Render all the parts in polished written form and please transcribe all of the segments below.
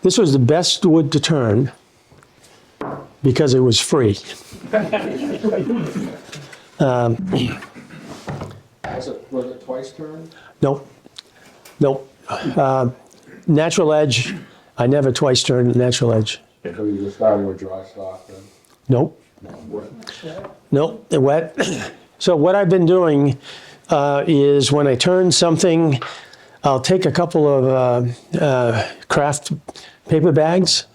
This was the best wood to turn because it was free. Was it twice turned? Nope, nope. Natural edge, I never twice turned natural edge. So you were starting with dry stock then? Nope, nope, they're wet. So what I've been doing is when I turn something, I'll take a couple of craft paper bags.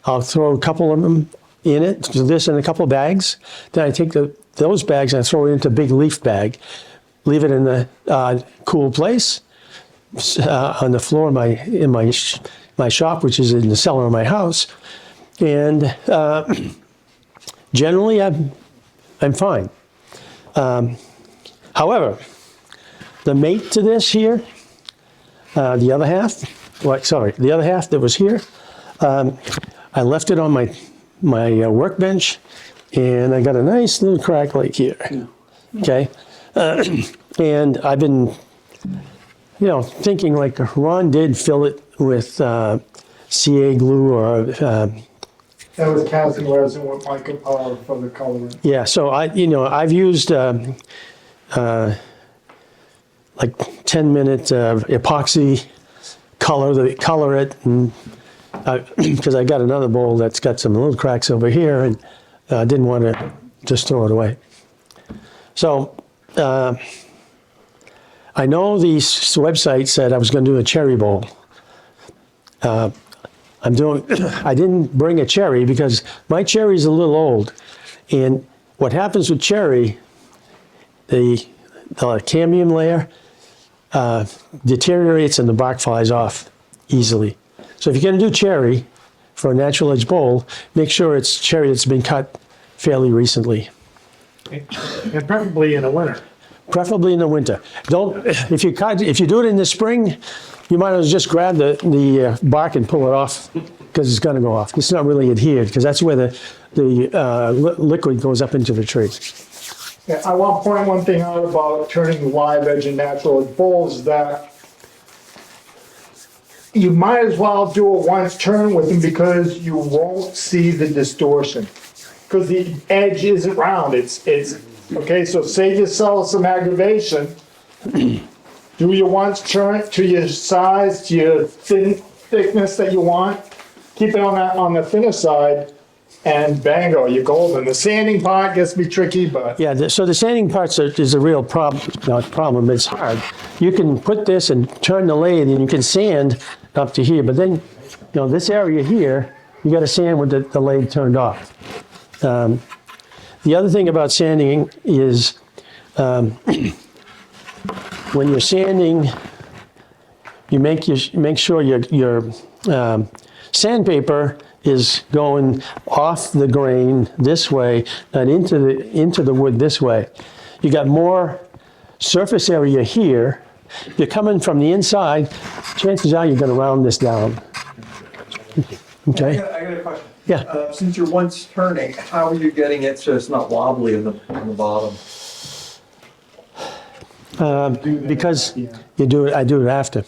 I'll throw a couple of them in it, do this in a couple of bags. Then I take those bags and I throw it into a big leaf bag. Leave it in the cool place on the floor in my shop, which is in the cellar of my house. And generally, I'm fine. However, the mate to this here, the other half that was here, I left it on my workbench, and I got a nice little crack like here. Okay, and I've been, thinking like Ron did, fill it with CA glue or. That was casting resin with mica powder for the coloring. Yeah, so I've used like 10-minute epoxy color it, and because I got another bowl that's got some little cracks over here, and I didn't want to just throw it away. So I know the website said I was going to do a cherry bowl. I didn't bring a cherry because my cherry's a little old, and what happens with cherry, the cambium layer deteriorates and the bark flies off easily. So if you're going to do cherry for a natural edge bowl, make sure it's cherry that's been cut fairly recently. And preferably in the winter. Preferably in the winter. If you do it in the spring, you might as well just grab the bark and pull it off because it's going to go off. It's not really adhered because that's where the liquid goes up into the tree. Yeah, I want to point one thing out about turning live edge and natural edge bowls, that you might as well do a once turn with them because you won't see the distortion. Because the edge isn't round, it's okay, so save yourself some aggravation. Do your once turn to your size, to your thickness that you want. Keep it on the thinner side, and bango, you're golden. The sanding part gets to be tricky, but Yeah, so the sanding part is a real problem. Not problem, it's hard. You can put this and turn the lathe, and you can sand up to here, but then, this area here, you got to sand with the lathe turned off. The other thing about sanding is when you're sanding, you make sure your sandpaper is going off the grain this way and into the wood this way. You got more surface area here. If you're coming from the inside, chances are you're going to round this down. Okay. I got a question. Yeah. Since you're once turning, how are you getting it so it's not wobbly on the bottom? Because I do it after.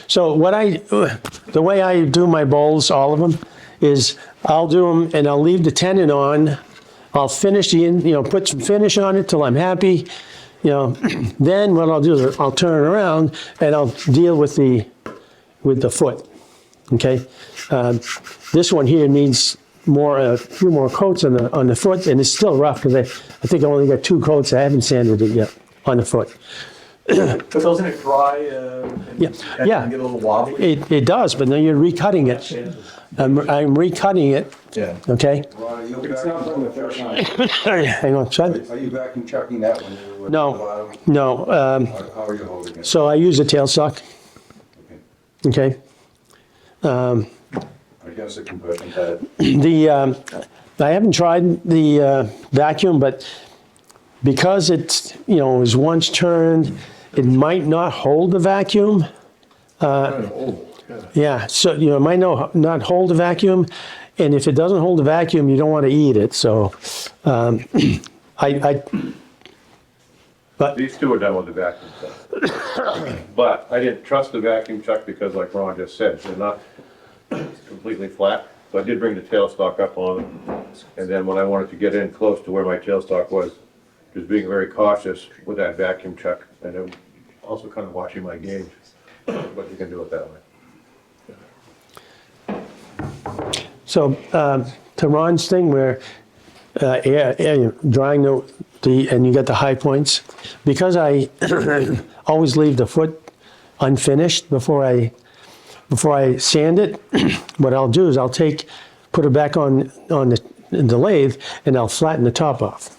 So the way I do my bowls, all of them, is I'll do them and I'll leave the tenon on. I'll finish put some finish on it till I'm happy. Then what I'll do is I'll turn it around and I'll deal with the foot. Okay. This one here needs a few more coats on the foot, and it's still rough because I think I only got 2 coats. I haven't sanded it yet on the foot. But doesn't it dry and Yeah. get a little wobbly? It does, but then you're recutting it. I'm recutting it. Yeah. Okay. Ron, are you It's not vacuum, from the first time. Hang on. are you vacuum checking that one? No. How are you holding it? So I use a tailstock. Okay. I guess it can put that. I haven't tried the vacuum, but because it's it was once turned, it might not hold the vacuum. Yeah, so it might not hold the vacuum, and if it doesn't hold the vacuum, you don't want to eat it. So I These two are done with the vacuum truck. But I didn't trust the vacuum truck because like Ron just said, they're not completely flat. So I did bring the tailstock up on them. And then when I wanted to get in close to where my tailstock was, just being very cautious with that vacuum truck. And then also kind of watching my gauge, but you can do it that way. So, to Ron's thing where, drying and you get the high points, because I always leave the foot unfinished before I sand it, what I'll do is I'll put it back on the lathe and I'll flatten the top off.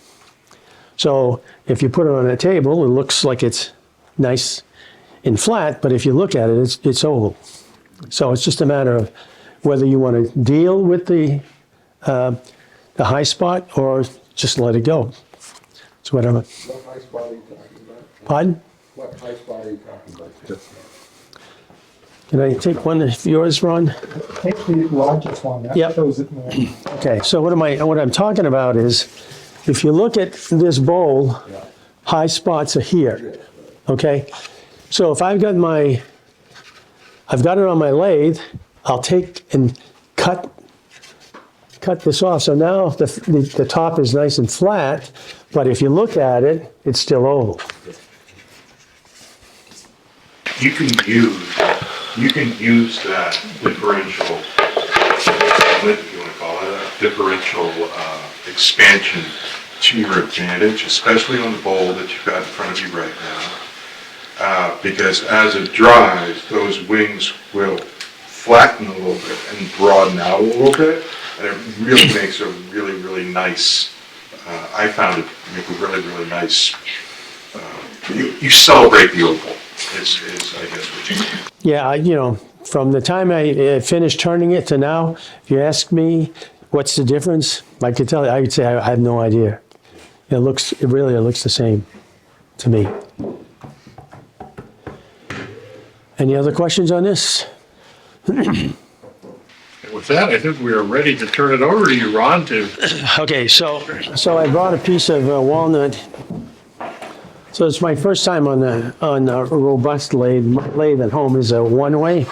So if you put it on a table, it looks like it's nice and flat, but if you look at it, it's oval. So it's just a matter of whether you want to deal with the high spot or just let it go. It's whatever. What high spot are you talking about? Pardon? What high spot are you talking about? Can I take one of yours, Ron? Take the largest one, that Yep. shows it more. Okay, so what I'm talking about is, if you look at this bowl, high spots are here, okay? So if I've got it on my lathe, I'll take and cut this off. So now the top is nice and flat, but if you look at it, it's still oval. You can use that differential, if you want to call it a differential expansion to your advantage, especially on the bowl that you've got in front of you right now. Because as it dries, those wings will flatten a little bit and broaden out a little bit, and it really makes a really, really nice, I found it to make a really, really nice, you celebrate the oval, is I guess what you do. Yeah, from the time I finished turning it to now, if you ask me what's the difference, I could tell you, I would say I have no idea. It really looks the same to me. Any other questions on this? With that, I think we are ready to turn it over to you, Ron, to Okay, so I brought a piece of walnut. So it's my first time on a robust lathe. My lathe at home is a one-way.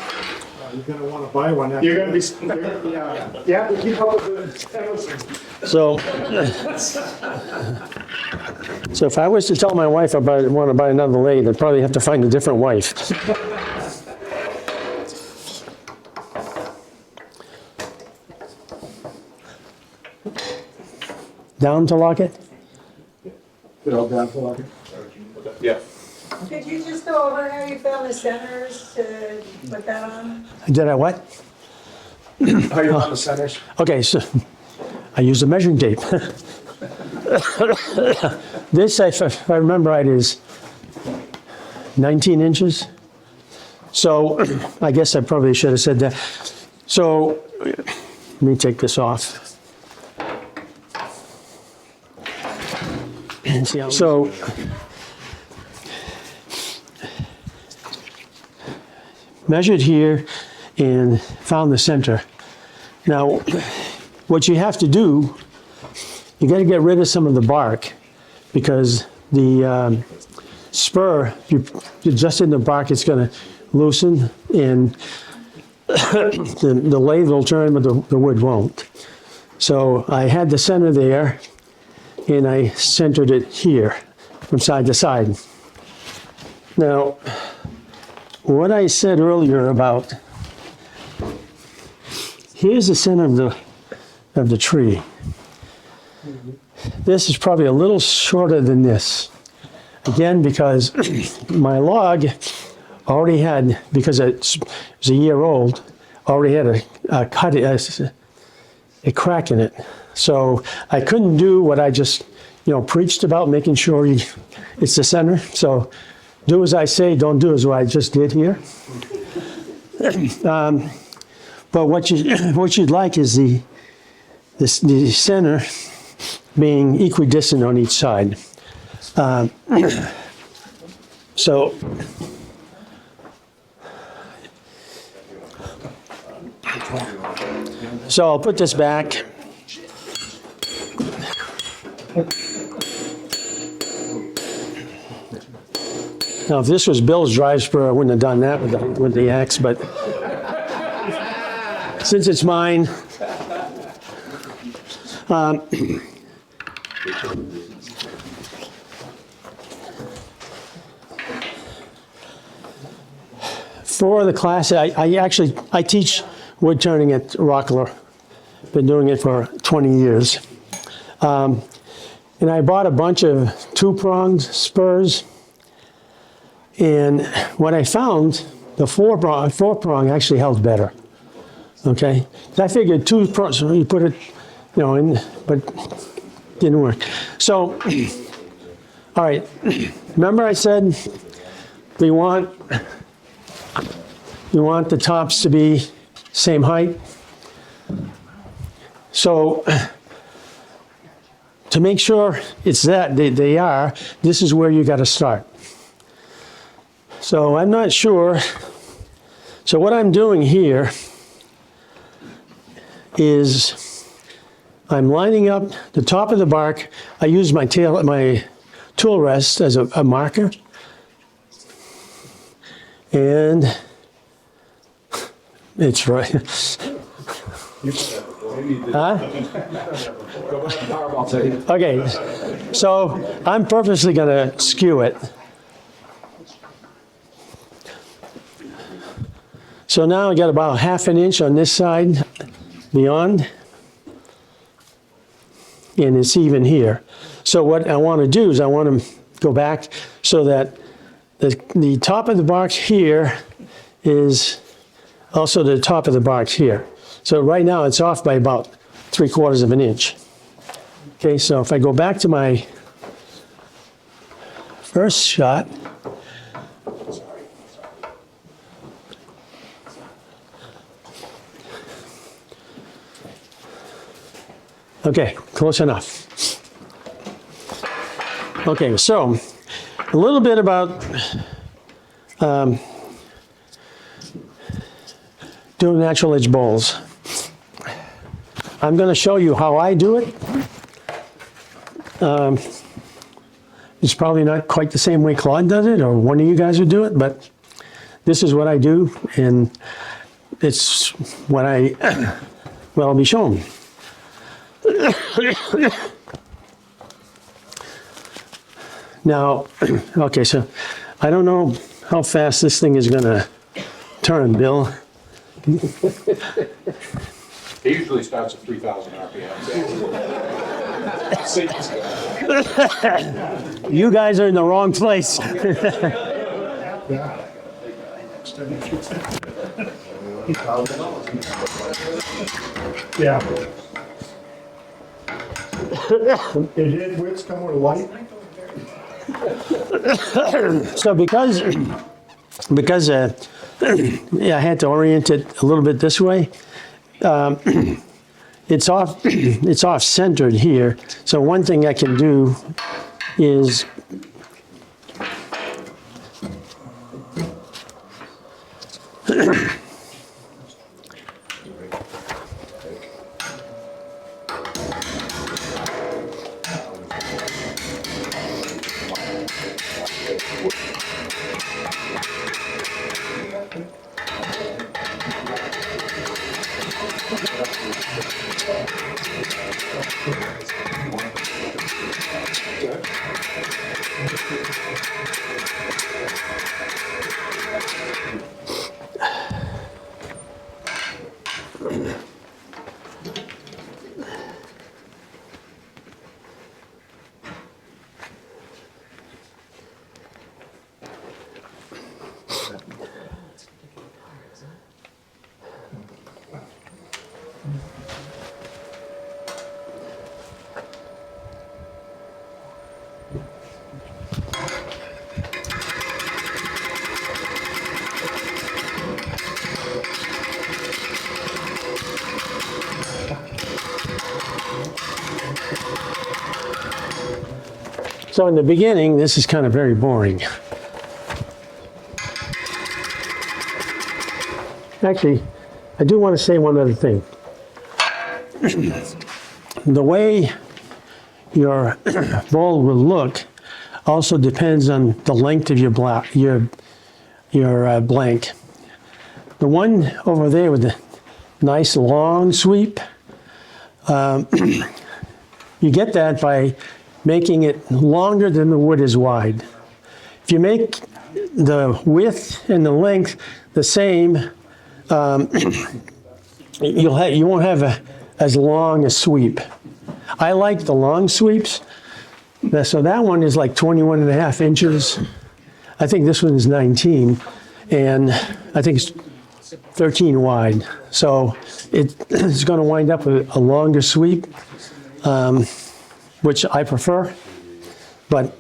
You're gonna wanna buy one. You're gonna be, you have to keep up with the Emerson. So if I was to tell my wife I want to buy another lathe, I'd probably have to find a different wife. Down to lock it? Get all down for like. Yeah. Could you just go over how you found the centers to put that on? Did I what? How you on the centers? Okay, so I used a measuring tape. This, if I remember right, is 19 inches. So I guess I probably should have said that. So let me take this off. So measured here and found the center. Now, what you have to do, you got to get rid of some of the bark because the spur, you just in the bark, it's going to loosen and the lathe will turn, but the wood won't. So I had the center there and I centered it here from side to side. Now, what I said earlier about, here's the center of the tree. This is probably a little shorter than this. Again, because my log already had, because it was a year old, already had a crack in it. So I couldn't do what I just, preached about, making sure it's the center. So do as I say, don't do as what I just did here. But what you'd like is the center being equidistant on each side. So I'll put this back. Now, if this was Bill's drive spur, I wouldn't have done that with the axe, but since it's mine, for the class, I teach wood turning at Rockler. Been doing it for 20 years. And I bought a bunch of two-pronged spurs. And what I found, the four-prong actually held better. Okay? I figured two prongs, you put it, in, but didn't work. So, all right. Remember I said we want the tops to be same height? So, to make sure it's that, they are, this is where you got to start. So I'm not sure. So what I'm doing here is I'm lining up the top of the bark. I use my tool rest as a marker. And it's right. Huh? Okay, so I'm purposely going to skew it. So now I got about ½ an inch on this side beyond, and it's even here. So what I want to do is I want to go back so that the top of the bark here is also the top of the bark here. So right now it's off by about 3/4 of an inch. Okay, so if I go back to my first shot, okay, close enough. Okay, so a little bit about doing natural edge bowls. I'm going to show you how I do it. It's probably not quite the same way Claude does it, or one of you guys would do it, but this is what I do, and it's what I'll be shown. Now, okay, so I don't know how fast this thing is going to turn, Bill. It usually starts at 3,000 RPM. You guys are in the wrong place. Yeah. Did wits come with a light? So because yeah, I had to orient it a little bit this way. It's off centered here. So one thing I can do is so in the beginning, this is kind of very boring. Actually, I do want to say one other thing. The way your bowl will look, also depends on the length of your blank. The one over there with the nice long sweep, you get that by making it longer than the wood is wide. If you make the width and the length the same, you won't have as long a sweep. I like the long sweeps. So that one is like 21 and a half inches. I think this one is 19, and I think it's 13 wide. So it's going to wind up with a longer sweep, which I prefer. But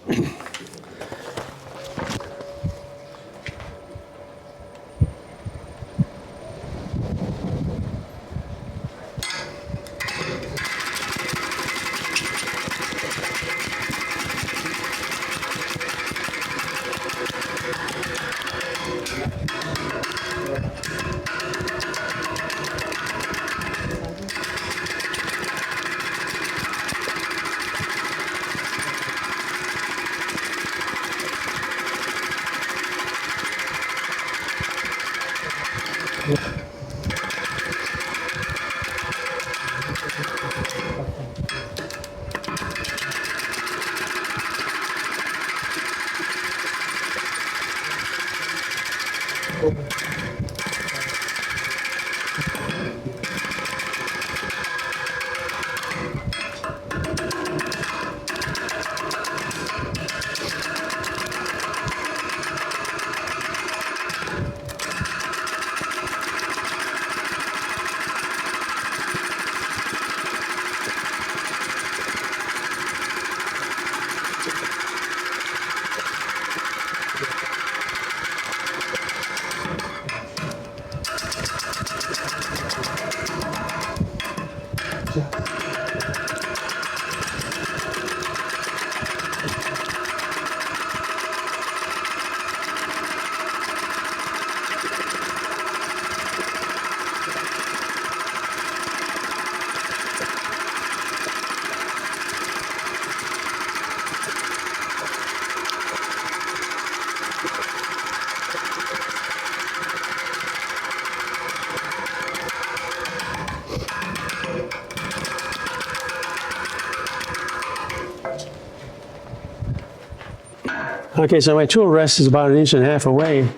okay, so my tool rest is about 1.5 inches away.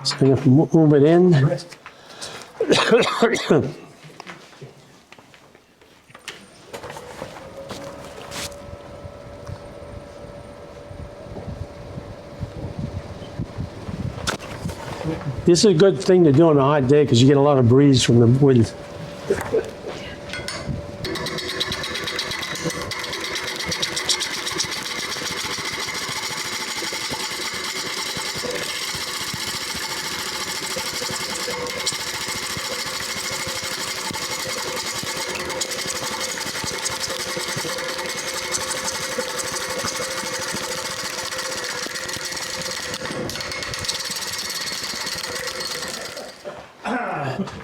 So I'm going to move it in. This is a good thing to do on a hot day because you get a lot of breeze from the wood.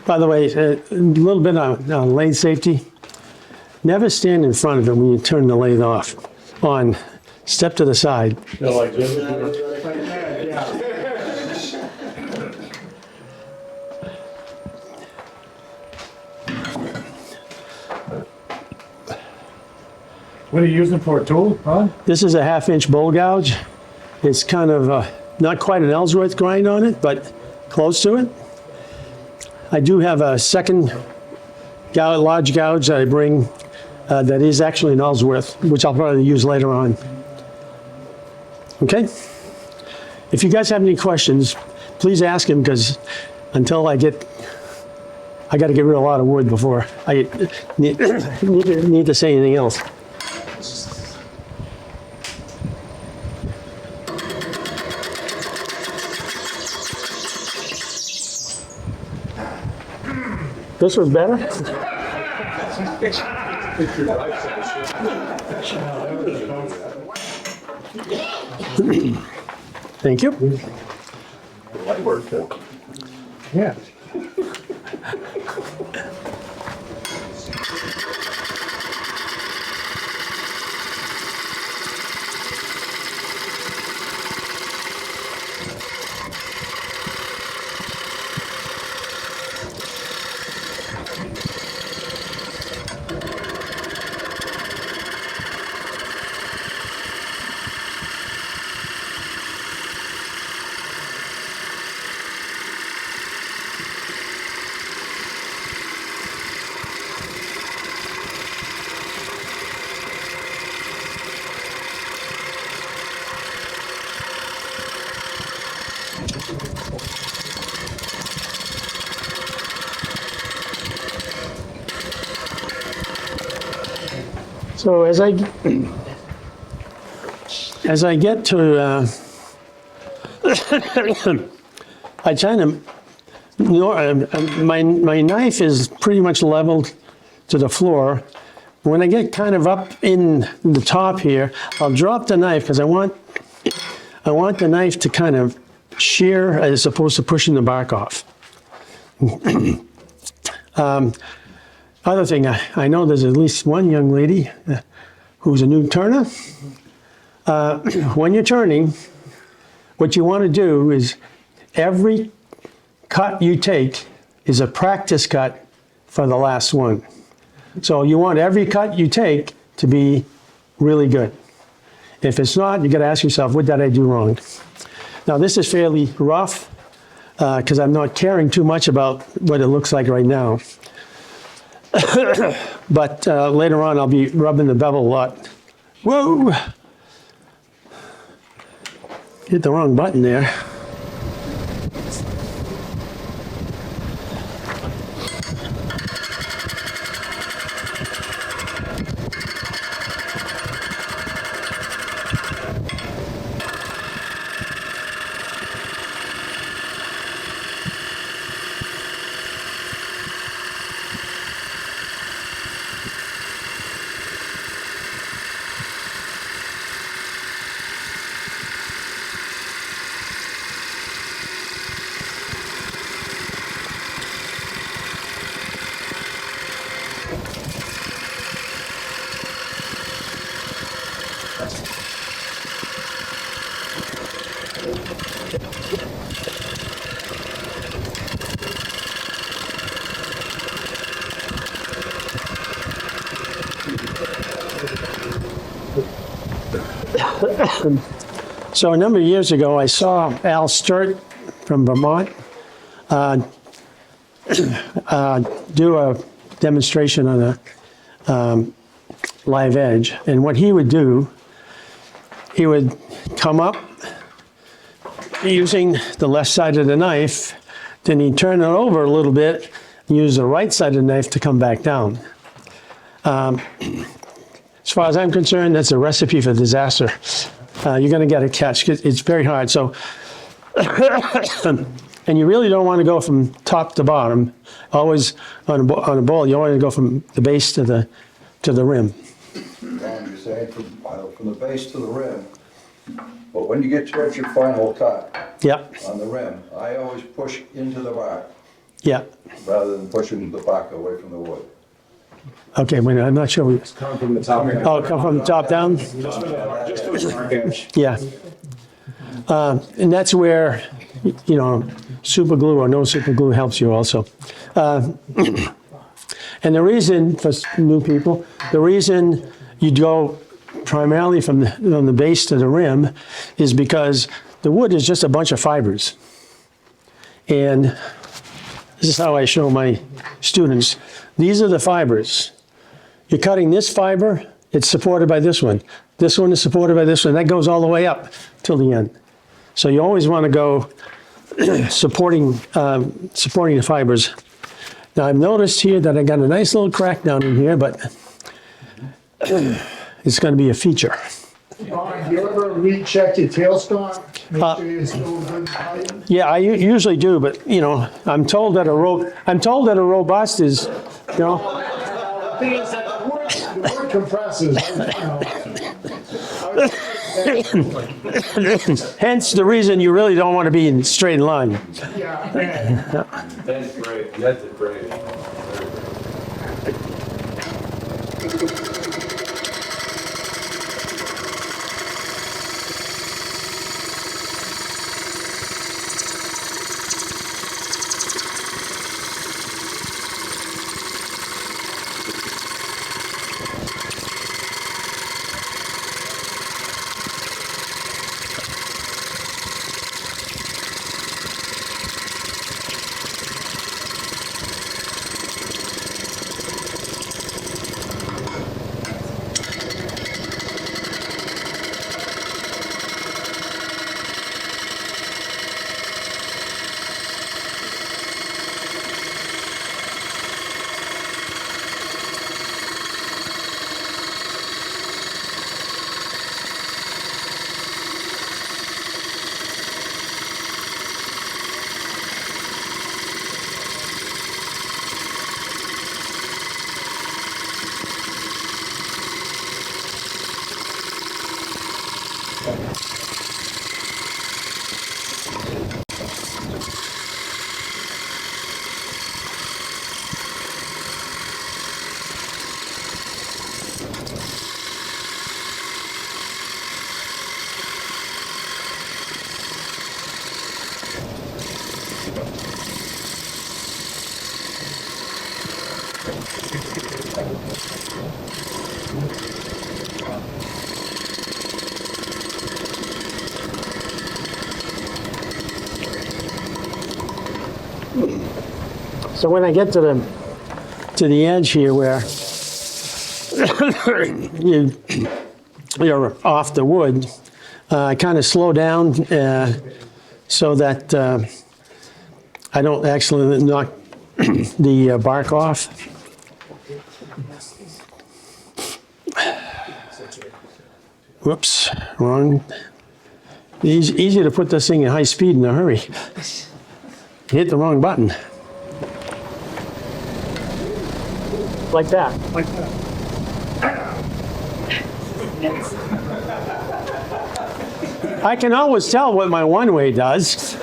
By the way, a little bit on lathe safety. Never stand in front of it when you turn the lathe off. On, step to the side. Like this. What are you using for a tool, Ron? This is a 1/2 inch bowl gouge. It's kind of not quite an Ellsworth grind on it, but close to it. I do have a second large gouge that I bring that is actually an Ellsworth, which I'll probably use later on. Okay? If you guys have any questions, please ask him, because until I got to get rid of a lot of wood before I need to say anything else. This was better? Thank you. Yeah. So as I get to, I kind of, my knife is pretty much leveled to the floor. When I get kind of up in the top here, I'll drop the knife because I want the knife to kind of shear as opposed to pushing the bark off. Other thing, I know there's at least one young lady who's a new turner. When you're turning, what you want to do is every cut you take is a practice cut for the last one. So you want every cut you take to be really good. If it's not, you got to ask yourself, what did I do wrong? Now this is fairly rough because I'm not caring too much about what it looks like right now. But later on I'll be rubbing the bevel a lot. Whoa! Hit the wrong button there. So a number of years ago, I saw Al Sturt from Vermont do a demonstration on a live edge. And what he would do, he would come up using the left side of the knife, then he'd turn it over a little bit, and use the right side of the knife to come back down. As far as I'm concerned, that's a recipe for disaster. You're going to get a catch. It's very hard. So, and you really don't want to go from top to bottom. Always on a bowl, you want to go from the base to the rim. You're saying from the base to the rim, but when you get towards your final cut Yeah, on the rim, I always push into the bark yeah. rather than pushing the bark away from the wood. Okay, wait, I'm not sure. Come from the top. Oh, come from the top down? Just to the mark edge. Yeah. And that's where, you know, super glue or no super glue helps you also. And the reason, for new people, the reason you go primarily from the base to the rim is because the wood is just a bunch of fibers. And this is how I show my students. These are the fibers. You're cutting this fiber, it's supported by this one. This one is supported by this one. That goes all the way up till the end. So you always want to go supporting the fibers. Now I've noticed here that I got a nice little crack down in here, but it's going to be a feature. Ron, do you ever recheck your tailstock? Make sure you're still good height? Yeah, I usually do, but you know, I'm told that a robust is, you know. The thing is that the wood compresses, Hence the reason you really don't want to be in straight line. yeah. That's great. That's great. So when I get to the edge here where you're off the wood, I kind of slow down so that I don't actually knock the bark off. Whoops, wrong. Easy to put this thing in high speed in a hurry. Hit the wrong button. Like that. Like that. I can always tell what my one-way does.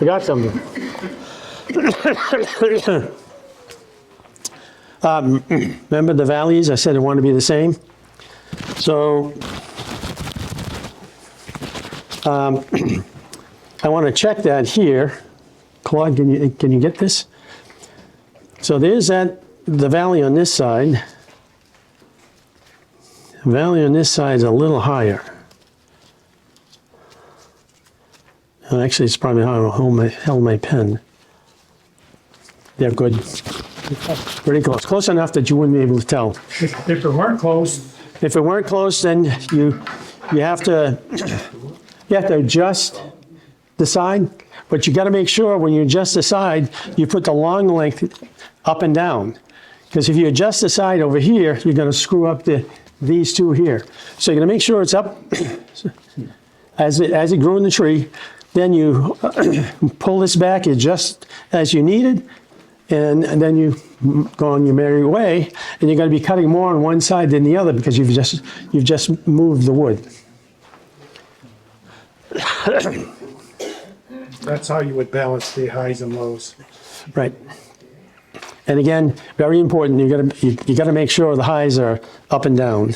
I got something. Remember the valleys? I said I want to be the same. So I want to check that here. Claude, can you get this? So there's the valley on this side. The valley on this side is a little higher. Actually, it's probably how I held my pen. Yeah, good. Pretty close. Close enough that you wouldn't be able to tell. If it weren't close, If it weren't close, then you have to adjust the side, but you got to make sure when you adjust the side, you put the long length up and down. Because if you adjust the side over here, you're going to screw up these two here. So you're going to make sure it's up as it grew in the tree. Then you pull this back, adjust as you need it, and then you go on your merry way. And you're going to be cutting more on one side than the other because you've just moved the wood. that's how you would balance the highs and lows. Right. And again, very important. You got to make sure the highs are up and down.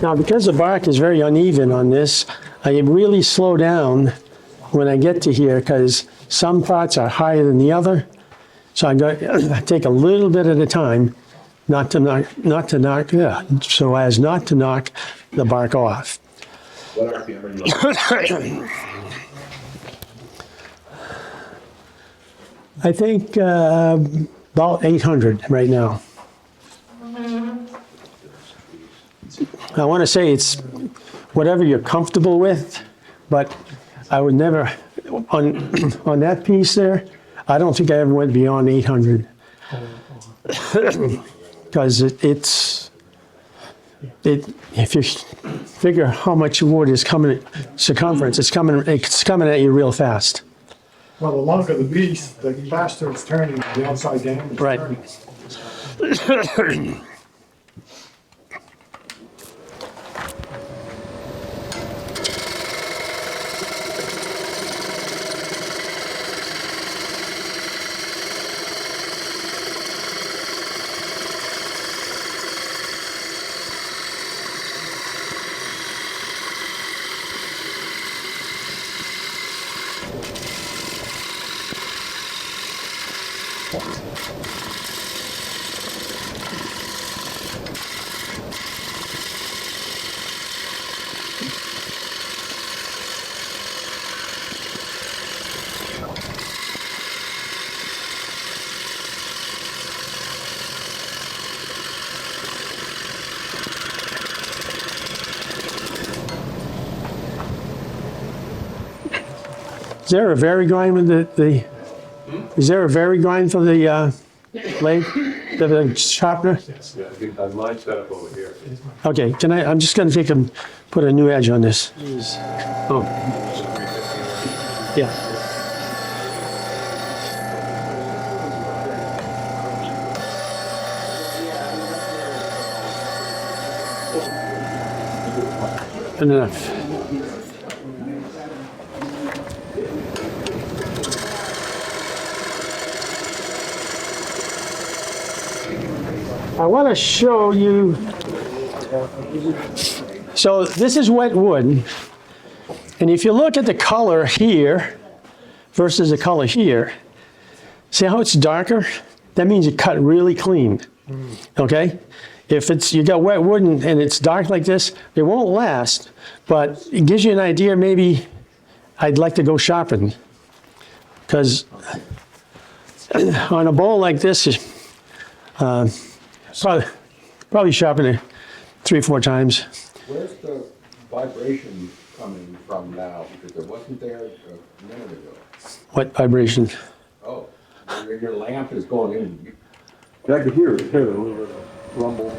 Now, because the bark is very uneven on this, I really slow down when I get to here because some parts are higher than the other. So I take a little bit at a time, so as not to knock the bark off. What RPM are you on? I think about 800 right now. I want to say it's whatever you're comfortable with, but I would never, on that piece there, I don't think I ever went beyond 800. Because if you figure how much wood is coming, circumference, it's coming at you real fast. Well, the longer the piece, the faster it's turning, the upside down it's Right. turning. Is there a vary grind with is there a vary grind for the lathe, the sharpener? Yeah, I think mine's set up over here. Okay, I'm just gonna put a new edge on this. Oh. Yeah. Enough. I want to show you. So this is wet wood, and if you look at the color here versus the color here, see how it's darker? That means you cut really clean. Okay? If you got wet wood and it's dark like this, it won't last, but it gives you an idea. Maybe I'd like to go shopping, because on a bowl like this, probably shopping it 3-4 times. Where's the vibration coming from now? Because it wasn't there a minute ago. What vibration? Oh, your lamp is going in. I could hear it, a little bit of rumble.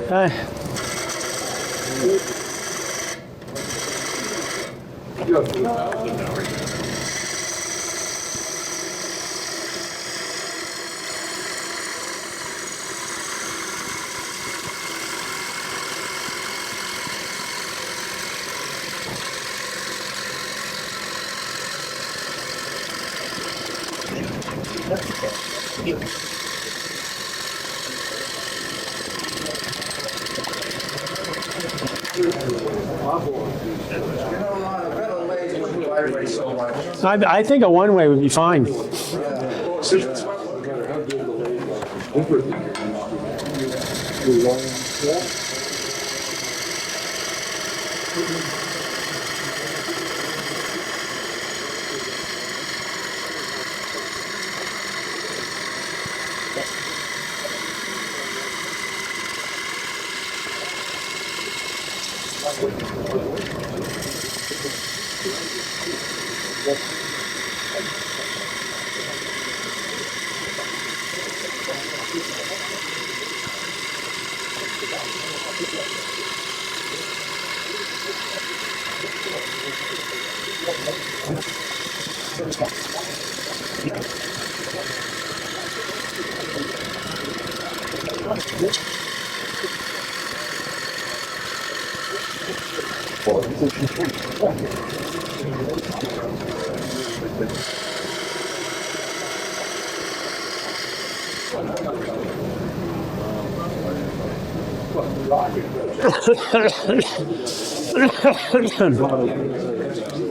I think a one-way would be fine.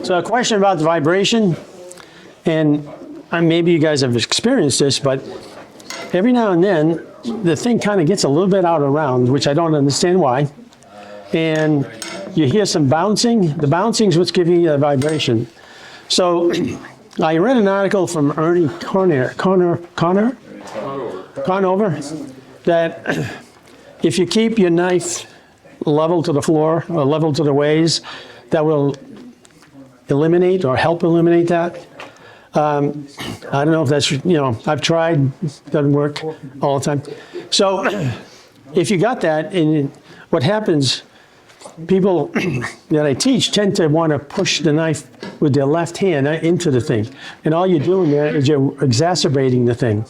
So a question about the vibration, and maybe you guys have experienced this, but every now and then the thing kind of gets a little bit out of round, which I don't understand why, and you hear some bouncing. The bouncing is what's giving you the vibration. So I read an article from Ernie Conover, that if you keep your knife level to the floor or level to the ways, that will eliminate or help eliminate that. I don't know if that's, I've tried, doesn't work all the time. So if you got that, and what happens, people that I teach tend to want to push the knife with their left hand into the thing. And all you're doing there is you're exacerbating the thing.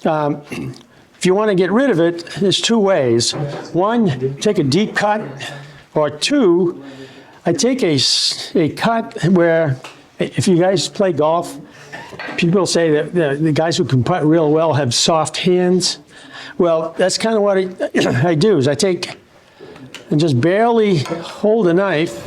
If you want to get rid of it, there's two ways. One, take a deep cut, or two, I take a cut where, if you guys play golf, people say that the guys who can putt real well have soft hands. Well, that's kind of what I do, is I take and just barely hold the knife.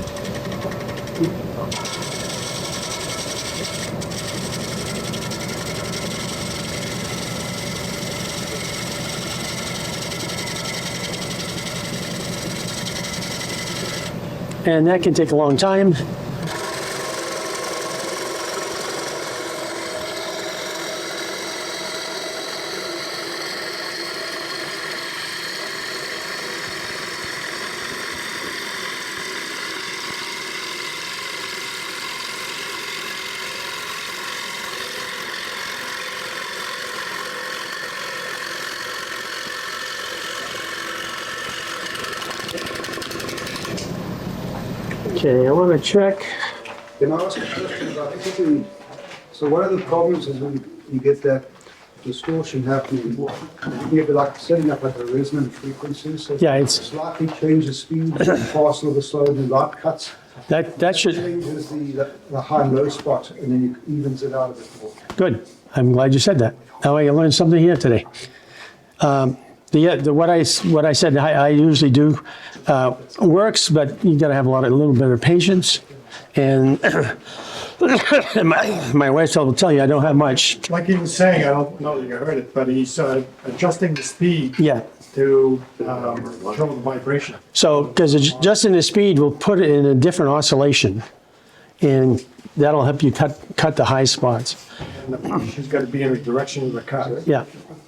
And that can take a long time. Okay, I want to check. Can I ask a question about cutting? So one of the problems is when you get that distortion happening, you get like setting up like a resonant frequency, so Yeah, it's slightly change the speed, faster or the slower, and light cuts. that should Changes the high and low spot, and then it evens it out a bit more. good. I'm glad you said that. Now I learned something here today. What I said I usually do works, but you got to have a little bit of patience. And my wife will tell you I don't have much. Like he was saying, I don't know if you heard it, but he's adjusting the speed Yeah. to control the vibration. So because adjusting the speed will put it in a different oscillation, and that'll help you cut the high spots. And the push has got to be in the direction of the cut. Yeah.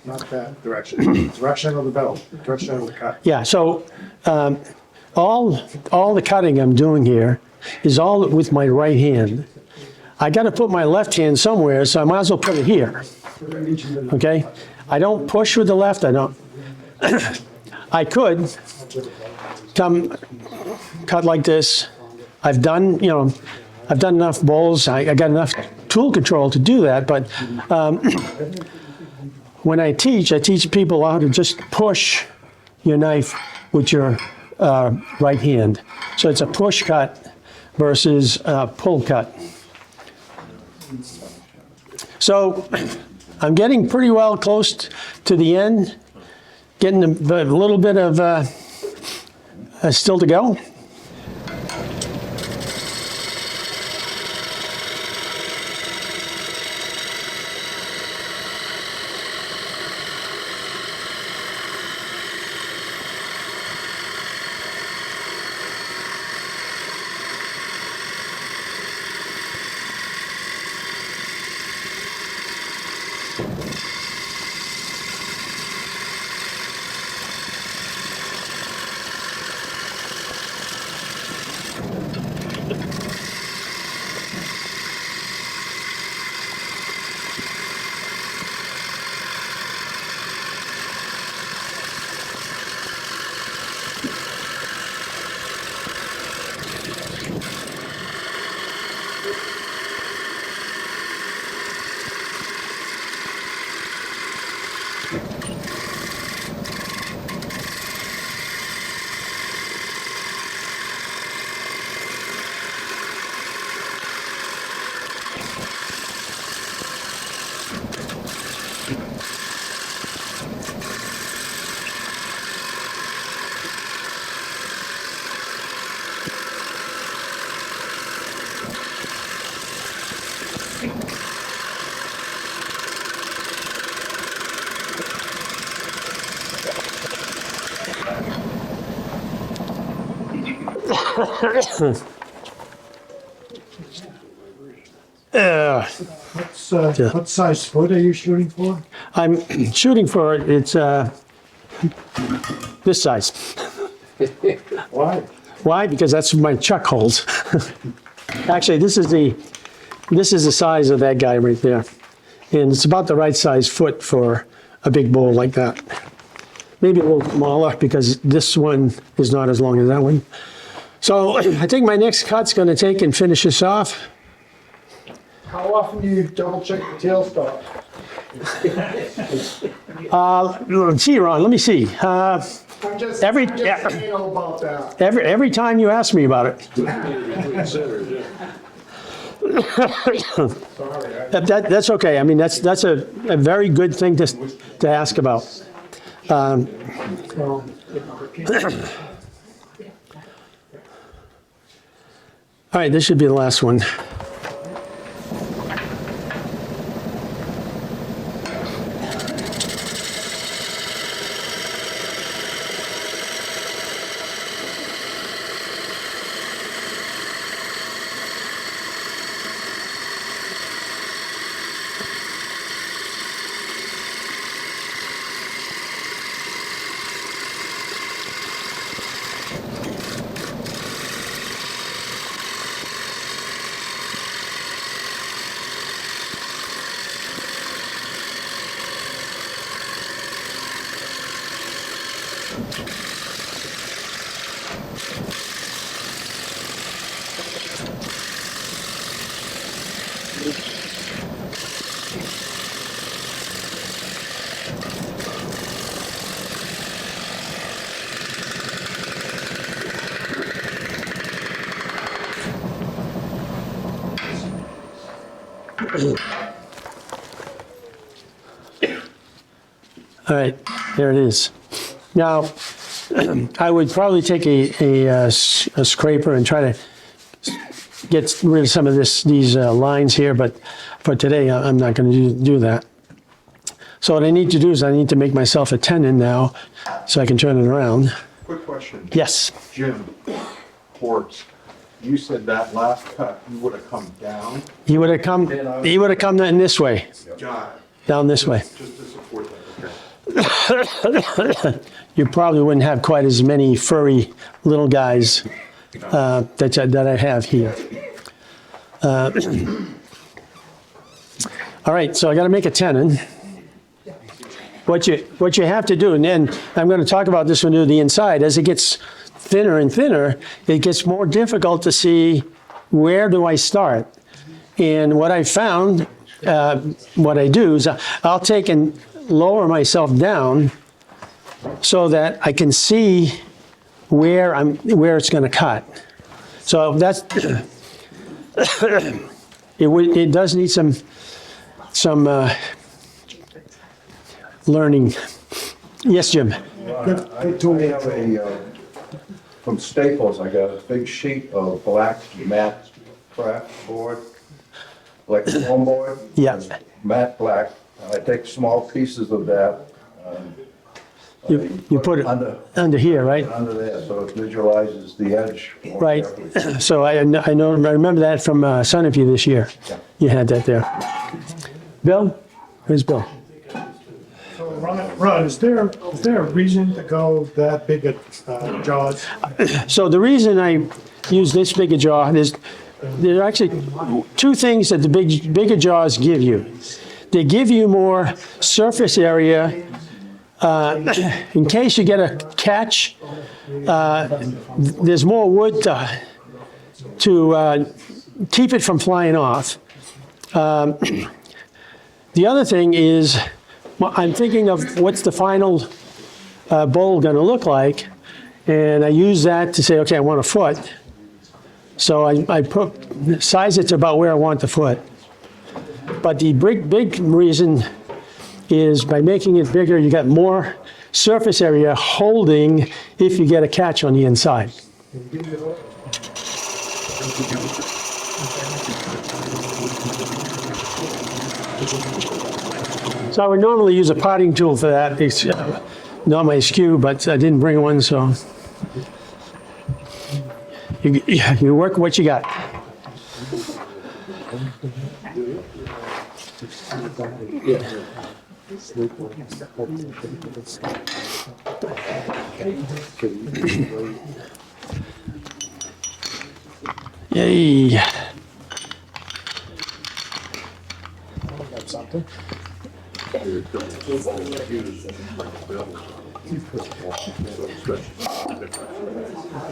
Not that direction. Direction of the belt, direction of the cut. Yeah, so all the cutting I'm doing here is all with my right hand. I got to put my left hand somewhere, so I might as well put it here. Okay? I don't push with the left. I don't. I could cut like this. I've done enough bowls. I got enough tool control to do that, but when I teach people how to just push your knife with your right hand. So it's a push cut versus a pull cut. So I'm getting pretty well close to the end, getting a little bit of still to go. What size foot are you shooting for? I'm shooting for it's this size. Why? Why? Because that's what my chuck holds. Actually, this is the this is the size of that guy right there. And it's about the right size foot for a big bowl like that. Maybe a little smaller because this one is not as long as that one. So I think my next cut's gonna take and finish this off. How often do you double check the tailstock? Let's see, Ron, let me see. I'm just Every- saying about that. Every time you ask me about it. That's okay. I mean, that's a very good thing to ask about. Well, All right, this should be the last one. All right, there it is. Now, I would probably take a scraper and try to get rid of some of these lines here, but for today, I'm not going to do that. So what I need to do is I need to make myself a tenon now so I can turn it around. Quick question. Yes, Jim Hortz, you said that last cut, you would have come down. he would have come in this way, Got it. down this way. Just to support that, okay. You probably wouldn't have quite as many furry little guys that I have here. All right, so I got to make a tenon. What you have to do, and then I'm going to talk about this when we do the inside, as it gets thinner and thinner, it gets more difficult to see where do I start. And what I found, what I do is I'll take and lower myself down so that I can see where it's going to cut. So that's it does need some learning. Yes, Jim. I have from Staples, I got a big sheet of black matte craft board, like foam board. Yeah. Matte black. I take small pieces of that. You put it under here, right? Under there, so it visualizes the edge. more Right. carefully. So I remember that from Sunapee this year. You had that there. Bill? Where's Bill? so Ron, is there a reason to go that big at jaws? So the reason I use this bigger jaw is there are actually two things that the bigger jaws give you. They give you more surface area in case you get a catch. There's more wood to keep it from flying off. The other thing is, I'm thinking of what's the final bowl going to look like, and I use that to say, okay, I want a foot. So I size it to about where I want the foot. But the big reason is by making it bigger, you got more surface area holding if you get a catch on the inside. So I would normally use a potting tool for that. It's not my SKU, but I didn't bring one, so you work with what you got. Yay. something.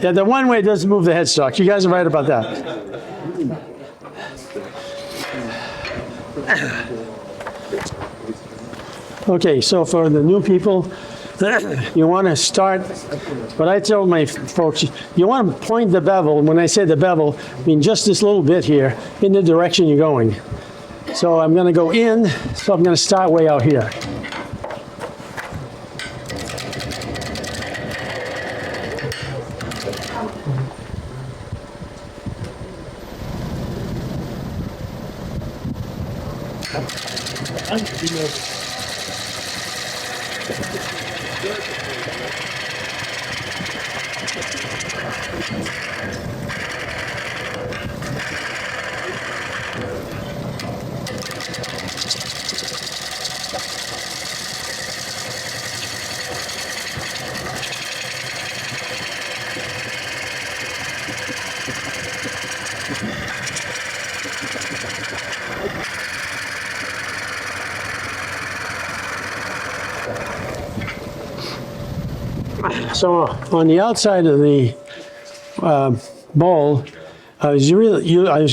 Yeah, the one way doesn't move the headstock. You guys are right about that. Okay, so for the new people, you want to start, what I tell my folks, you want to point the bevel, and when I say the bevel, I mean just this little bit here, in the direction you're going. So I'm going to go in, so I'm going to start way out here. So on the outside of the bowl, I was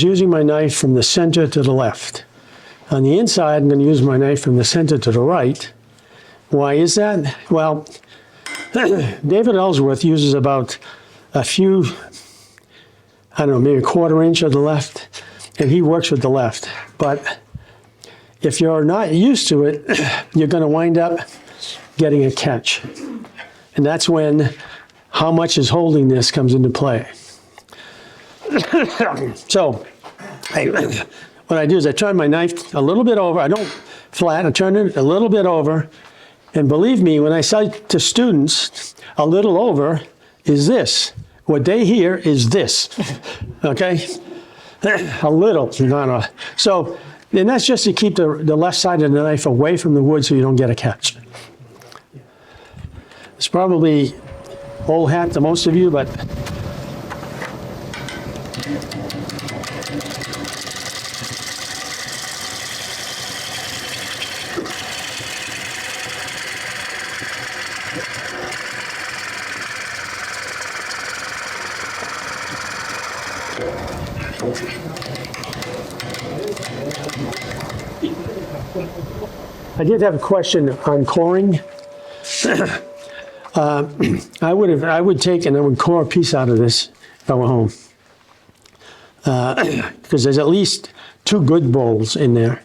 using my knife from the center to the left. On the inside, I'm going to use my knife from the center to the right. Why is that? Well, David Ellsworth uses about a few, I don't know, maybe a quarter inch of the left, and he works with the left. But if you're not used to it, you're going to wind up getting a catch. And that's when how much is holding this comes into play. So what I do is I turn my knife a little bit over. I don't flat, I turn it a little bit over. And believe me, when I say to students, a little over is this. What they hear is this, okay? A little, not a. So, and that's just to keep the left side of the knife away from the wood so you don't get a catch. It's probably old hat to most of you, but I did have a question on coring. I would take and I would core a piece out of this if I were home. Because there's at least 2 good bowls in there.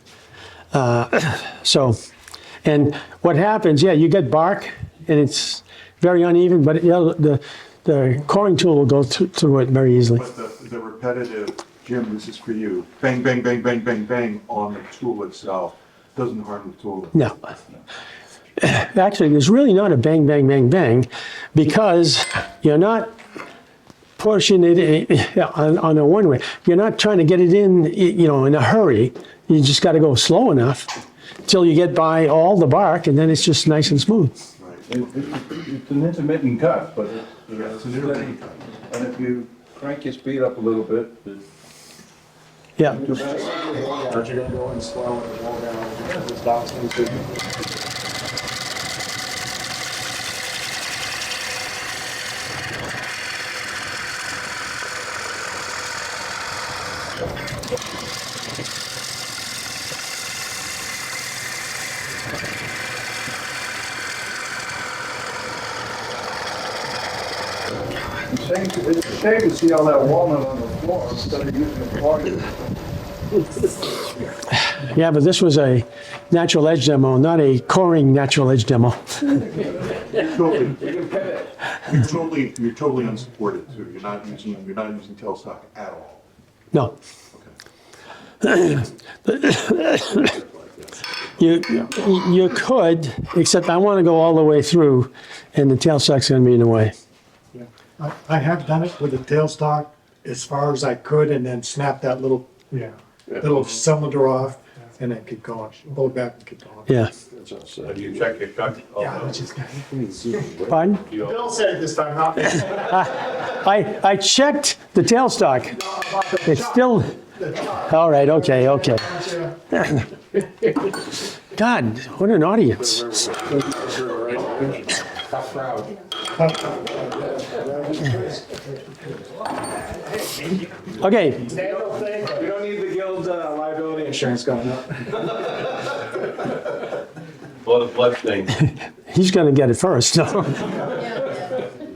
And what happens, yeah, you get bark and it's very uneven, but the coring tool will go through it very easily. But the repetitive, Jim, this is for you, bang, bang, bang, bang, bang, bang on the tool itself doesn't harm the tool. No. Actually, there's really not a bang, bang, bang, bang, because you're not pushing it on a one way. You're not trying to get it in, in a hurry. You just got to go slow enough till you get by all the bark, and then it's just nice and smooth. It's an intermittent cut, but it's steady. And if you crank your speed up a little bit, Yeah. You're gonna go in slow and roll down. This last thing too. it's a shame to see all that walnut on the floor instead of using a target. Yeah, but this was a natural edge demo, not a coring natural edge demo. You're totally unsupported too. You're not using tailstock at all. No. You could, except I want to go all the way through, and the tailstock's going to be in the way. I have done it with the tailstock as far as I could and then snap that little cylinder off and then keep going. Pull it back and keep going. Yeah. Have you checked your truck? Yeah, it's just Pardon? Bill said it this time, not me. I checked the tailstock. It's still, all right, okay. God, what an audience. Tough crowd. Okay, We don't need the guild liability insurance going up. Blood of blood thing. he's gonna get it first.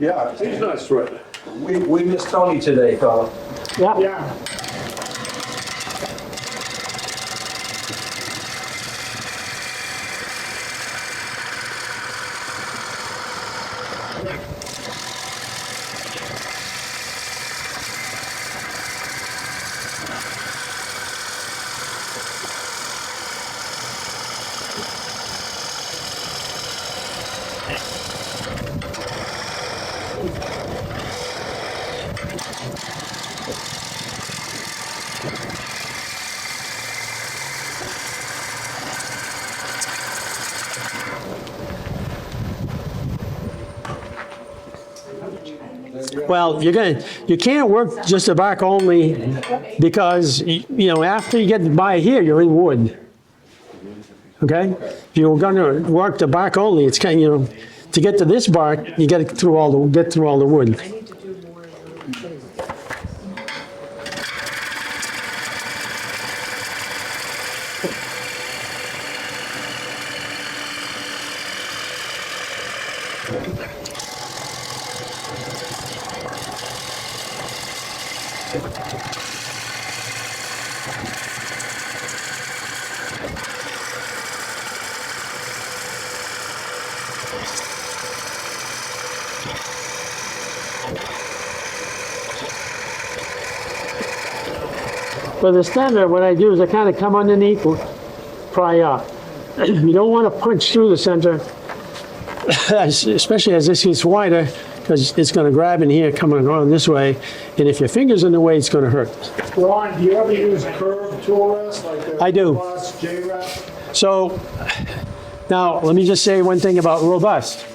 Yeah, He's not sweating. We missed Tony today, fella. Yeah. Yeah. Well, you can't work just the bark only because, you know, after you get by here, you're in wood. Okay? If you're gonna work the bark only, it's kind of, you know, to get to this bark, you gotta get through all the wood. I need to do more. For the center, what I do is I kind of come underneath, pry up. You don't want to punch through the center, especially as this gets wider, because it's going to grab in here coming around this way, and if your finger's in the way, it's going to hurt. Ron, do you ever use curved tool rest like the I do. Robust J-Rest? So, now, let me just say one thing about robust.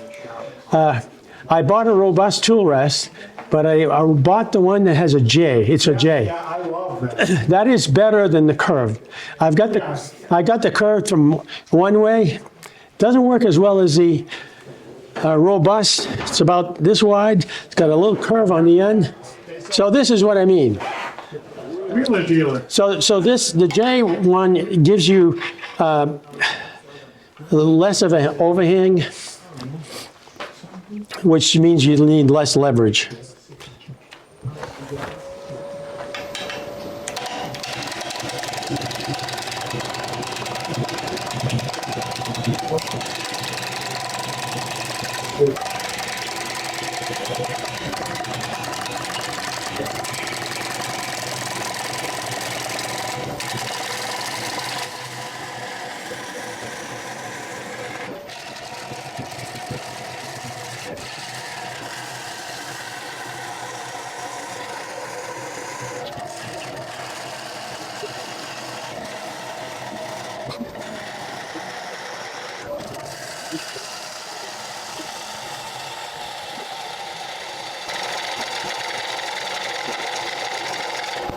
I bought a robust tool rest, but I bought the one that has a J. It's a J. Yeah, I love that. That is better than the curved. I got the curved from one way. Doesn't work as well as the robust. It's about this wide. It's got a little curve on the end. So this is what I mean. Wheeler dealer. So the J one gives you less of an overhang, which means you need less leverage.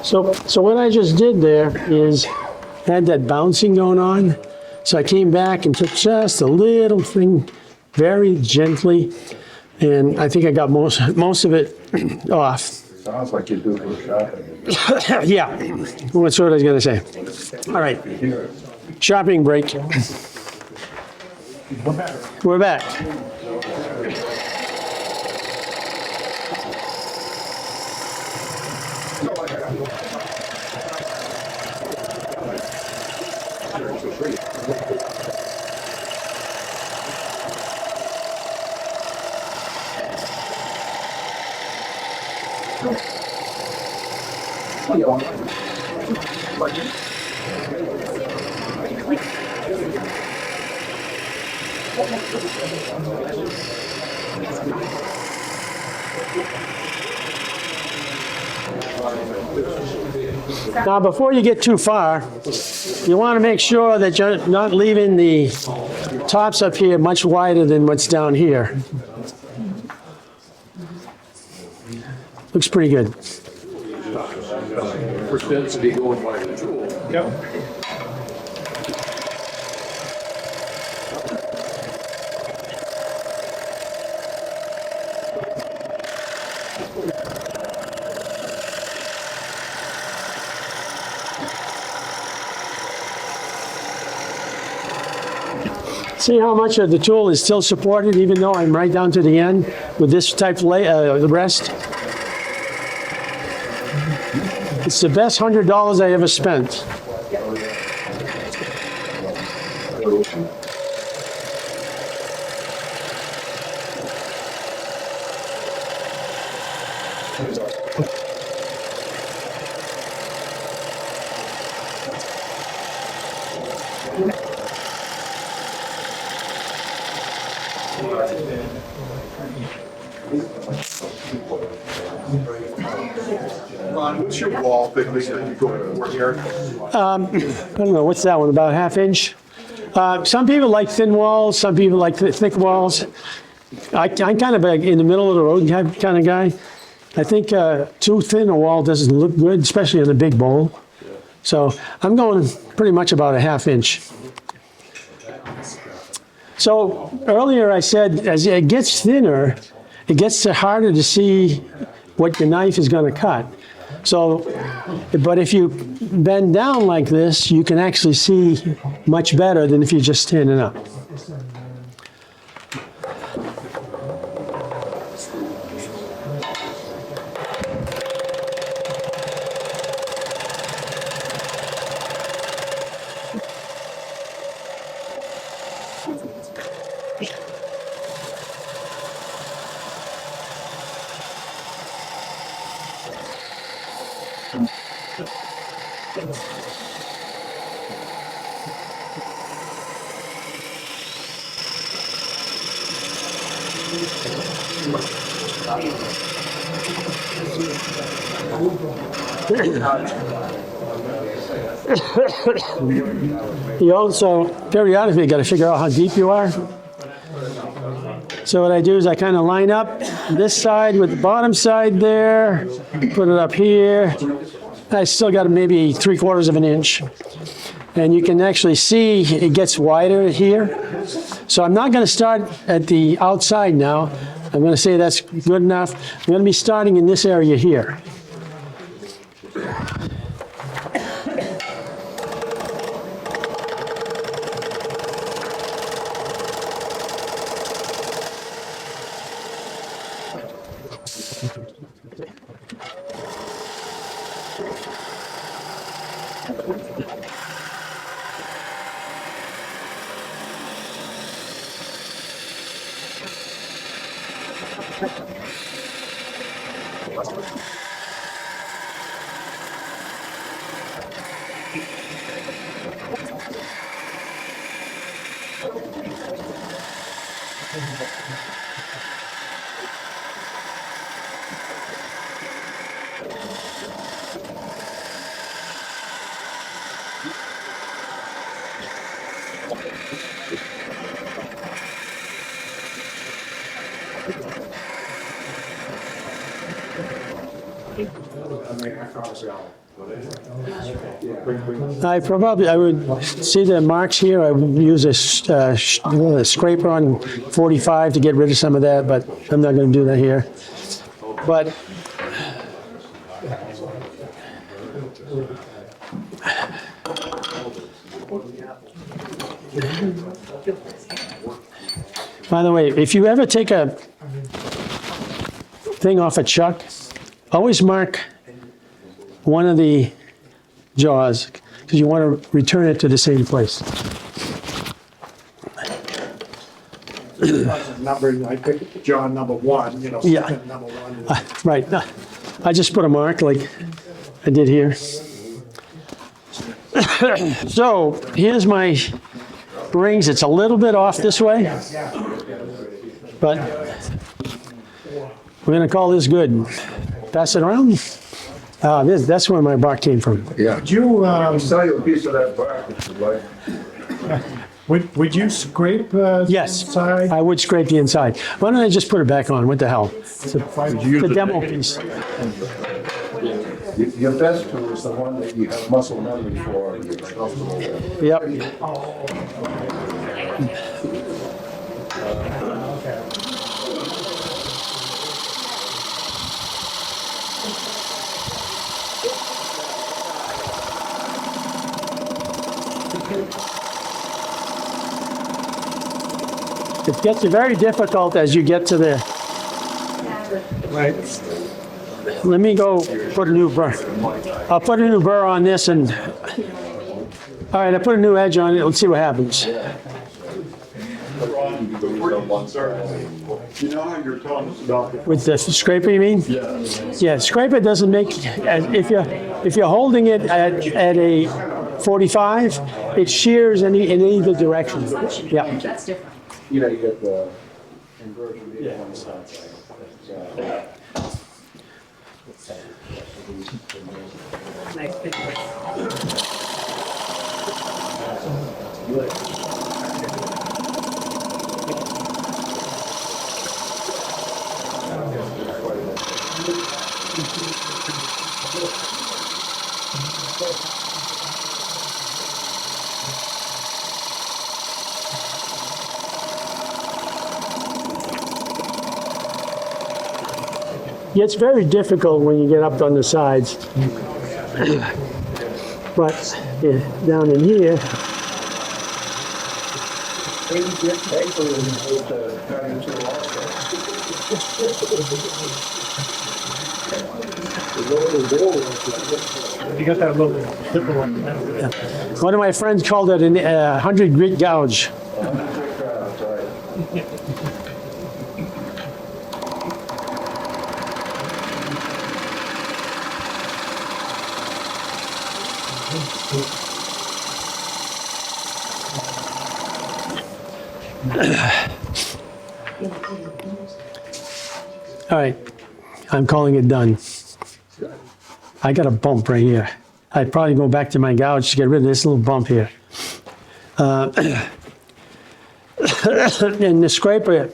So what I just did there is had that bouncing going on. So I came back and took just a little thing very gently, and I think I got most of it off. sounds like you do for shopping. Yeah, that's what I was gonna say. All right, shopping break. We're back. Now, before you get too far, you want to make sure that you're not leaving the tops up here much wider than what's down here. Looks pretty good. For density going by the tool. Yep. See how much of the tool is still supported even though I'm right down to the end with this type of rest? It's the best $100 I ever spent. Ron, what's your wall thickness that you go for here? I don't know, what's that one, about ½ inch? Some people like thin walls, some people like thick walls. I'm kind of in the middle of the road kind of guy. I think too thin a wall doesn't look good, especially in a big bowl. So I'm going pretty much about ½ inch. So earlier I said as it gets thinner, it gets harder to see what your knife is going to cut. So, but if you bend down like this, you can actually see much better than if you're just standing up. You also periodically got to figure out how deep you are. So what I do is I kind of line up this side with the bottom side there, put it up here. I still got maybe 3/4 of an inch. And you can actually see it gets wider here. So I'm not going to start at the outside now. I'm going to say that's good enough. I'm going to be starting in this area here. I would see the marks here. I would use a scraper on 45 to get rid of some of that, but I'm not going to do that here. But by the way, if you ever take a thing off a chuck, always mark one of the jaws because you want to return it to the same place. Number, I picked jaw number 1, you know, Yeah. number 1. Right. I just put a mark like I did here. So here's my rings. It's a little bit off this way, but we're going to call this good. Pass it around. That's where my bark came from. Yeah. Would you, I'll sell you a piece of that bark if you'd like. would you scrape Yes, inside? I would scrape the inside. Why don't I just put it back on? What the hell? It's a demo piece. Your best tool is the one that you have muscle memory for and you're comfortable with. Yep. It gets very difficult as you get to the, Right. let me go put a new burr. I'll put a new burr on this and, all right, I put a new edge on it. Let's see what happens. You know how you're telling us about With the scraper, you mean? Yeah, scraper doesn't make, if you're holding it at a 45, it shears in either direction. Yeah. That's different. You know, you get the inversion being on the side. Nice picture. Yeah, it's very difficult when you get up on the sides. But yeah, down in here, You got that little zipper one. one of my friends called it a 100 grit gouge. All right, I'm calling it done. I got a bump right here. I'd probably go back to my gouge to get rid of this little bump here. And the scraper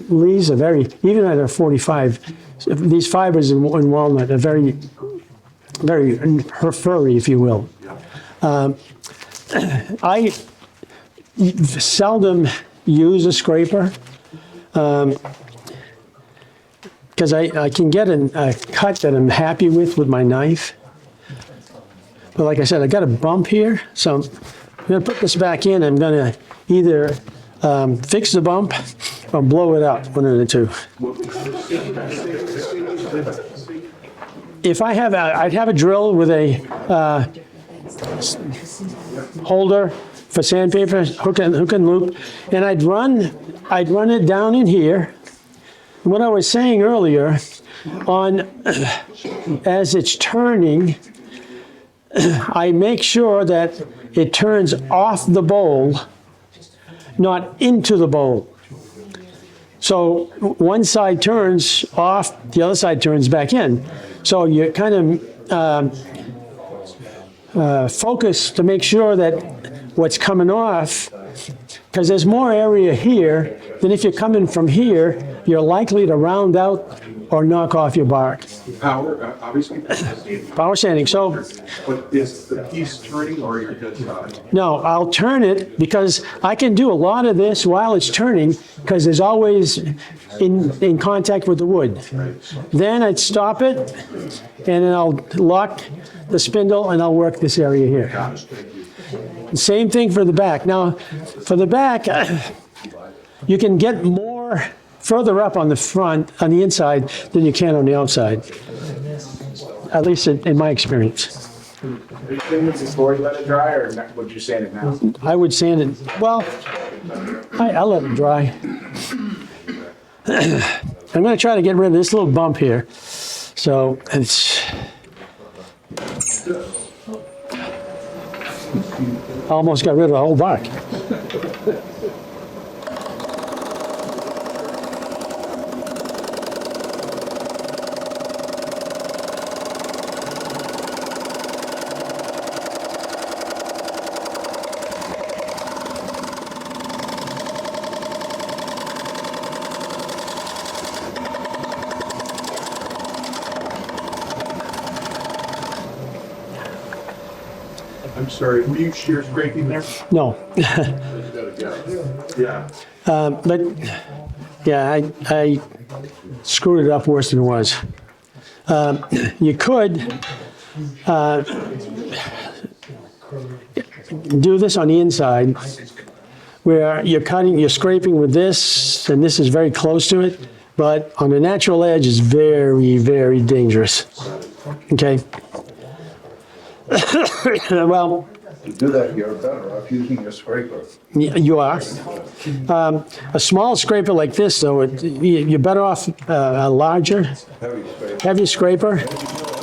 leaves are very, even at a 45, these fibers in walnut are very, very furry, if you will. I seldom use a scraper because I can get a cut that I'm happy with my knife. But like I said, I got a bump here, so I'm gonna put this back in. I'm gonna either fix the bump or blow it up, one of the two. If I'd have a drill with a holder for sandpaper, hook and loop, and I'd run it down in here. And what I was saying earlier, as it's turning, I make sure that it turns off the bowl, not into the bowl. So one side turns off, the other side turns back in. So you kind of focus to make sure that what's coming off, because there's more area here than if you're coming from here, you're likely to round out or knock off your bark. power, obviously. Power sanding, so But is the piece turning or you're dead side? no, I'll turn it because I can do a lot of this while it's turning because there's always in contact with the wood. Then I'd stop it and then I'll lock the spindle and I'll work this area here. Same thing for the back. Now, for the back, you can get more further up on the front, on the inside, than you can on the outside. At least in my experience. Are you sanding it before you let it dry, or would you sand it now? I would sand it, well, I'll let it dry. I'm gonna try to get rid of this little bump here. So it's, almost got rid of the whole bark. I'm sorry, were you shear scraping there? No. Yeah. But, yeah, I screwed it up worse than it was. You could do this on the inside where you're scraping with this, and this is very close to it, but on the natural edge is very, very dangerous. Okay? Well, To do that, you're better off using your scraper. you are. A small scraper like this, though, you're better off a larger, Heavy scraper. heavy scraper.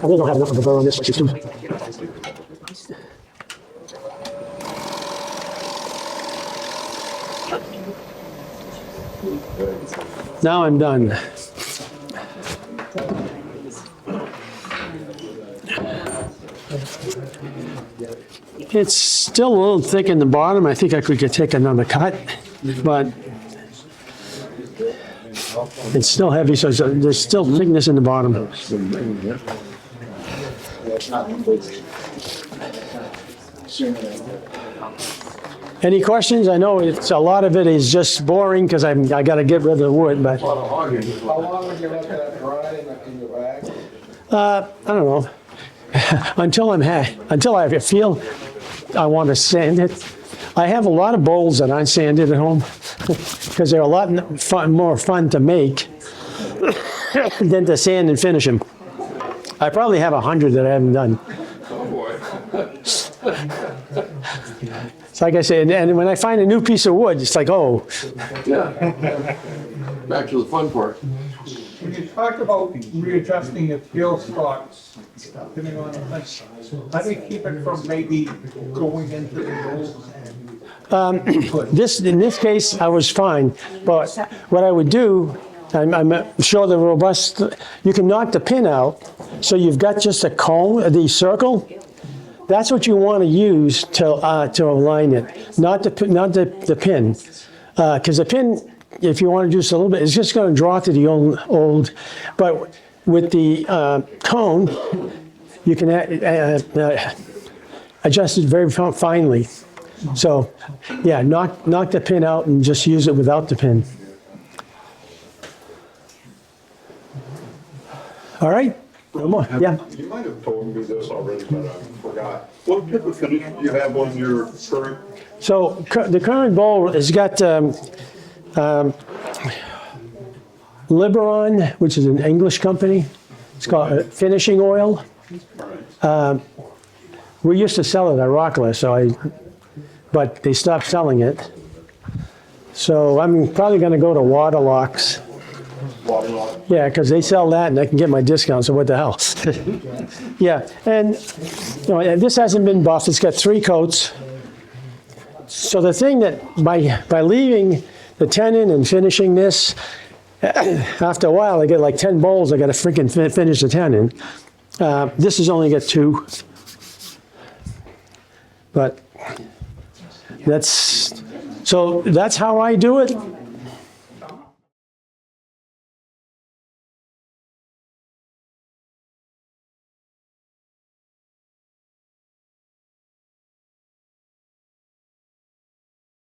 I really don't have enough of a burr on this, which is too. Now I'm done. It's still a little thick in the bottom. I think I could take another cut, but it's still heavy, so there's still thickness in the bottom. Any questions? I know it's a lot of it is just boring because I got to get rid of the wood, but How long would you let that dry in the bag? I don't know. until I feel I want to sand it. I have a lot of bowls that aren't sanded at home because they're a lot more fun to make than to sand and finish them. I probably have 100 that I haven't done. Oh, boy. It's like I said, and when I find a new piece of wood, it's like, oh, Yeah. Back to the fun part. When you talk about readjusting your fuel stocks, depending on the thing, how do you keep it from maybe going into the old? in this case, I was fine. But what I would do, I'm sure the robust, you can knock the pin out, so you've got just a cone, the circle. That's what you want to use to align it, not the pin, because the pin, if you want to just a little bit, it's just going to draw to the old. But with the cone, you can adjust it very finely. So, yeah, knock the pin out and just use it without the pin. All right? No more. Yeah. You might have told me this already, but I forgot. What type of finish do you have on your current? So the current bowl has got Liberon, which is an English company. It's called finishing oil. We used to sell it at Rockler, but they stopped selling it. So I'm probably going to go to Waterlocks. Yeah, because they sell that and I can get my discount, so what the hell? Yeah, and and this hasn't been buffed. It's got 3 coats. So the thing that by leaving the tenon and finishing this, after a while I get like 10 bowls. I got to freaking finish the tenon. This has only got 2, but that's how I do it.